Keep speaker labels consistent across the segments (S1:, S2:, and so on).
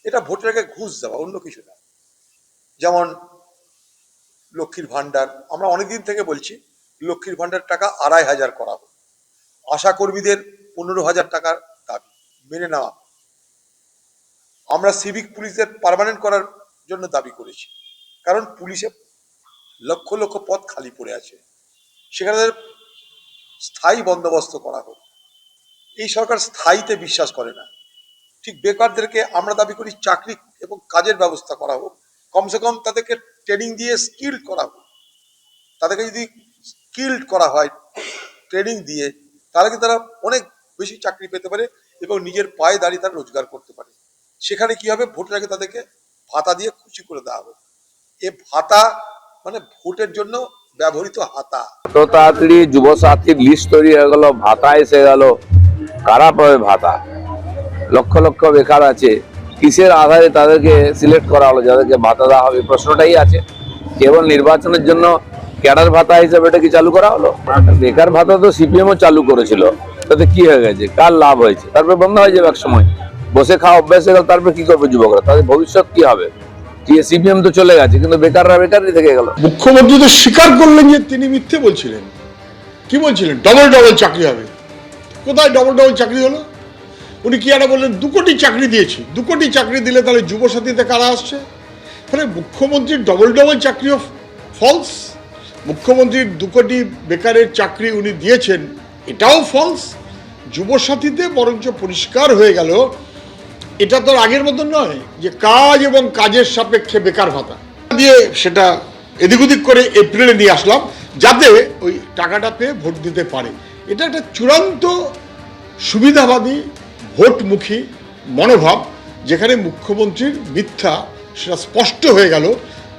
S1: এটা ভোটের আগে ঘুষ দেওয়া, অন্য কিছু না। যেমন লক্ষ্মীর ভান্ডার, আমরা অনেকদিন থেকে বলছি লক্ষ্মীর ভান্ডার টাকা ২৫০০ করা হোক, আশা কর্মীদের ১৫,০০০ টাকার দাবি মেনে নেওয়া। আমরা সিভিক পুলিশদের পার্মানেন্ট করার জন্য দাবি করেছি, কারণ পুলিশে লক্ষ লক্ষ পদ খালি পড়ে আছে, সেখানে স্থায়ী বন্দোবস্ত করা হোক। এই সরকার স্থায়ীতে বিশ্বাস করে না। ঠিক বেকারদেরকে আমরা দাবি করি চাকরি এবং কাজের ব্যবস্থা করা হোক, কমসে কম তাদেরকে ট্রেনিং দিয়ে স্কিল্ড করা হোক। তাদেরকে যদি স্কিল্ড করা হয় ট্রেনিং দিয়ে, তাহলে কিন্তু তারা অনেক বেশি চাকরি পেতে পারে এবং নিজের পায়ে দাঁড়িয়ে তারা রোজগার করতে পারে। সেখানে কি হবে, ভোটের আগে তাদেরকে ভাতা দিয়ে খুশি করে দেওয়া হবে। এ ভাতা মানে ভোটের জন্য ব্যবহৃত হাতা।
S2: তো তাড়াতাড়ি যুব সাথীর লিস্ট তৈরি হয়ে গেল, ভাতা এসে গেল, কারা পাবে ভাতা? লক্ষ লক্ষ বেকার আছে, কিসের আধারে তাদেরকে সিলেক্ট করা হলো যাদেরকে ভাতা দেওয়া হবে? প্রশ্নটাই আছে। কেবল নির্বাচনের জন্য ক্যাডার ভাতা হিসেবে এটা কি চালু করা হলো? বেকার ভাতা তো সিপিএমও চালু করেছিল, তাতে কি হয়ে গেছে? কার লাভ হয়েছে? তারপরে বন্ধ হয়ে যাবে এক সময়, বসে খাওয়া অভ্যাস হয়ে গেল। তারপরে কি করবে যুবকরা? তাদের ভবিষ্যৎ কি হবে? সিপিএম তো চলে গেছে, কিন্তু বেকাররা বেকারই থেকে গেল।
S3: মুখ্যমন্ত্রী তো স্বীকার করলেন যে তিনি মিথ্যে বলছিলেন। কি বলছিলেন? ডবল ডবল চাকরি হবে। কোথায় ডবল ডবল চাকরি হলো? উনি কি একটা বললেন ২ কোটি চাকরি দিয়েছি। ২ কোটি চাকরি দিলে তাহলে যুবসাথীতে কারা আসছে? ফলে মুখ্যমন্ত্রীর ডবল ডবল চাকরিও ফলস। মুখ্যমন্ত্রীর ২ কোটি বেকারের চাকরি উনি দিয়েছেন, এটাও ফলস। যুবসাথীতে বরঞ্চ পরিষ্কার হয়ে গেল এটা তো আগের মতন নয় যে কাজ এবং কাজের সাপেক্ষে বেকার ভাতা দিয়ে সেটা এদিক ওদিক করে এপ্রিলে নিয়ে আসলাম যাতে ওই টাকাটা পেয়ে ভোট দিতে পারে। এটা একটা চূড়ান্ত সুবিধাবাদী ভোটমুখী মনোভাব, যেখানে মুখ্যমন্ত্রীর মিথ্যা সেটা স্পষ্ট হয়ে গেল।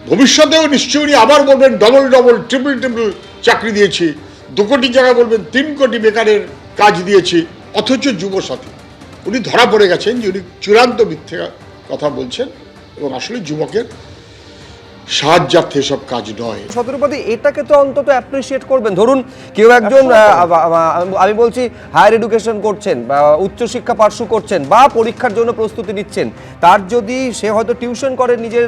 S3: ভবিষ্যতেও নিশ্চয়ই আবার বলবেন ডবল ডবল ট্রিপল ট্রিপল চাকরি দিয়েছি, ২ কোটি জায়গায় বলবেন ৩ কোটি বেকারের কাজ দিয়েছি, অথচ যুবসাথী। উনি ধরা পড়ে গেছেন যে উনি চূড়ান্ত মিথ্যে কথা বলছেন এবং আসলে যুবকের সাহায্যার্থে এসব কাজ নয়।
S4: ছত্রপতি, এটাকে তো অন্তত অ্যাপ্রিসিয়েট করবেন। ধরুন কেউ একজন, আমি বলছি হায়ার এডুকেশন করছেন বা উচ্চশিক্ষা পার্শ্ব করছেন বা পরীক্ষার জন্য প্রস্তুতি নিচ্ছেন, তার যদি সে হয়তো টিউশন করে নিজের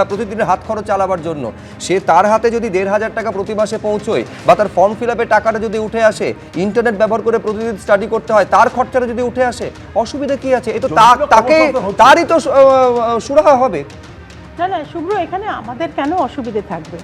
S4: প্রতিদিনের হাত খরচ চালাবার জন্য, সে তার হাতে যদি ১৫০০ টাকা প্রতি মাসে পৌঁছয় বা তার ফর্ম ফিল আপের টাকাটা যদি উঠে আসে, ইন্টারনেট ব্যবহার করে প্রতিদিন স্টাডি করতে হয়, তার খরচাটা যদি উঠে আসে, অসুবিধা কি আছে? এ তো তাকে তারই তো সুরাহা হবে।
S5: না না শুভ্র, এখানে আমাদের কেন অসুবিধে থাকবে?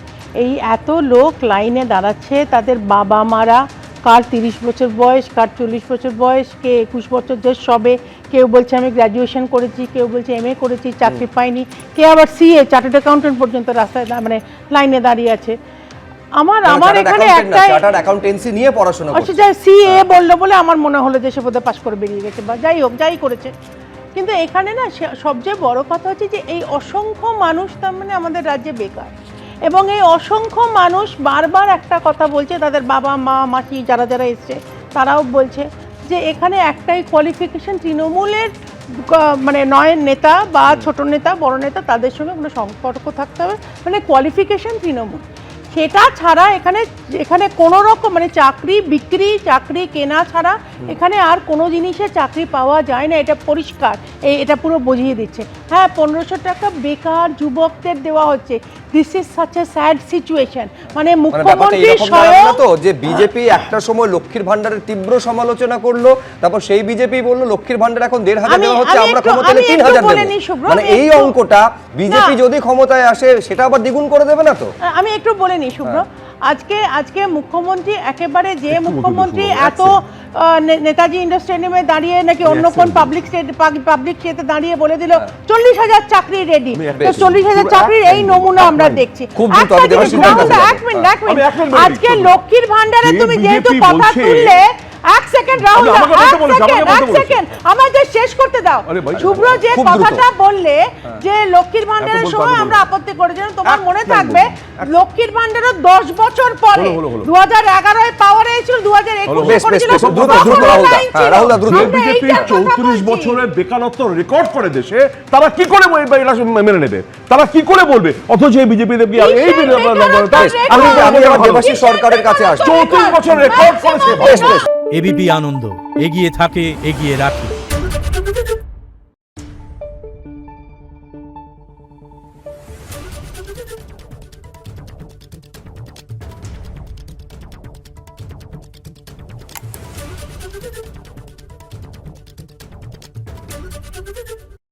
S5: এই এত লোক লাইনে দাঁড়াচ্ছে, তাদের বাবা মারা, কার ৩০ বছর বয়স, কার ৪০ বছর বয়স, কে ২১ বছর বয়স সবে, কেউ বলছে আমি গ্র্যাজুয়েশন করেছি, কেউ বলছে MA করেছি, চাকরি পাইনি, কে আবার CA চার্টার্ড অ্যাকাউন্টেন্ট পর্যন্ত রাস্তায় মানে লাইনে দাঁড়িয়ে আছে। আমার এখানে একটা
S4: চার্টার্ড অ্যাকাউন্টেন্সি নিয়ে পড়াশোনা করছে,
S5: CA বললো বলে আমার মনে হলো যে সে বোধহয় পাশ করে বেরিয়ে গেছে, বা যাই হোক যাই করেছে। কিন্তু এখানে না সবচেয়ে বড় কথা হচ্ছে যে এই অসংখ্য মানুষ তার মানে আমাদের রাজ্যে বেকার, এবং এই অসংখ্য মানুষ বারবার একটা কথা বলছে, তাদের বাবা মা মাসি যারা যারা এসছে তারাও বলছে যে এখানে একটাই কোয়ালিফিকেশন, তৃণমূলের মানে নয় নেতা বা ছোট নেতা বড় নেতা তাদের সঙ্গে কোনো সম্পর্ক থাকতে হবে, মানে কোয়ালিফিকেশন তৃণমূল। সেটা ছাড়া এখানে কোনো রকম মানে চাকরি বিক্রি, চাকরি কেনা ছাড়া এখানে আর কোনো জিনিসে চাকরি পাওয়া যায় না, এটা পরিষ্কার। এটা পুরো বুঝিয়ে দিচ্ছে। হ্যাঁ, ১৫০০ টাকা বেকার যুবকদের দেওয়া হচ্ছে। This is such a sad situation. মানে মুখ্যমন্ত্রী স্বয়ং
S4: তো যে বিজেপি একটা সময় লক্ষ্মীর ভান্ডারের তীব্র সমালোচনা করলো, তারপর সেই বিজেপি বললো লক্ষ্মীর ভান্ডার এখন ১৫০০ দেওয়া হচ্ছে, আমরা ক্ষমতায় ৩০০০ দেব। মানে এই অঙ্কটা বিজেপি যদি ক্ষমতায় আসে সেটা আবার দ্বিগুণ করে দেবে না তো?
S5: আমি একটু বলে নিই শুভ্র, আজকে মুখ্যমন্ত্রী একেবারে যে মুখ্যমন্ত্রী এত নেতাজি ইন্ডোর স্টেডিয়ামে দাঁড়িয়ে নাকি অন্য কোন পাবলিক স্টেতে দাঁড়িয়ে বলে দিল ৪০,০০০ চাকরি রেডি, তো ৪০,০০০ চাকরির এই নমুনা আমরা দেখছি। আজকে লক্ষ্মীর ভান্ডারে তুমি যেহেতু কথা তুললে, এক সেকেন্ড রাহুল, এক সেকেন্ড আমাকে শেষ করতে দাও। শুভ্র যে কথাটা বললে যে লক্ষ্মীর ভান্ডারের সময় আমরা আপত্তি করেছিলাম, তোমার মনে থাকবে লক্ষ্মীর ভান্ডারও ১০ বছর পরে ২০১১ পাওয়ারে এসেছিল, ২০২১ করেছিল।
S6: বিজেপি ৩৪ বছরের বেকারত্ব রেকর্ড করে দেশে, তারা কি করে মেনে নেবে? তারা কি করে বলবে? অথচ এই বিজেপি
S4: সরকারের কাছে আসে
S6: ৩৪ বছর রেকর্ড করেছে।
S7: এবিপি আনন্দ, এগিয়ে থাকে, এগিয়ে রাখে।